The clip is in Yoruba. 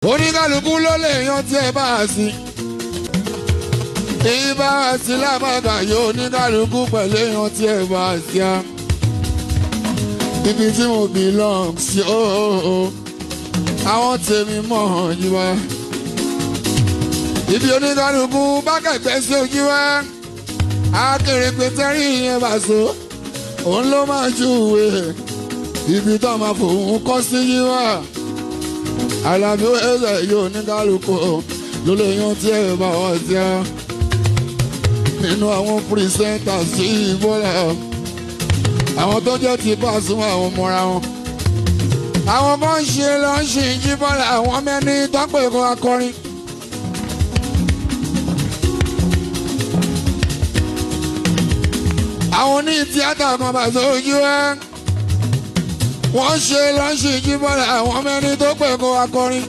oníkálukú ló lè yan tí ẹ bá a sí. èyí bá a sí lábàgà yóò oníkálukú pẹ̀lú yan tí ẹ bá a sí á. ibi tí mo belong sí ooo àwọn tèmi mọ̀ yí wá. ibi oníkálukú bá kẹ̀kẹ́ sí ojú wá. akéré pétérì yẹn bá so òun ló máa júwe ibi tó máa fòun kọ́ sí yí wá. Àlàbí ẹ̀sẹ̀ yóò ní kálukú ló lè yan tí ẹ bá wọ́n sí á. nínú àwọn pírísẹ́ńtà sí ìbọ́lá àwọn tó jẹ́ ti Pasuma àwọn mọ́ra wọn. àwọn kan ń ṣe lọ ń ṣe ìjíbọ́lá àwọn mẹ́ni tọ́pẹ̀ kan akọrin. àwọn ní tíátà kan bá sójú ẹ́ wọ́n ṣe lọ ń ṣe ìjíbọ́lá àwọn mẹ́ni tó pẹ̀ kan akọrin.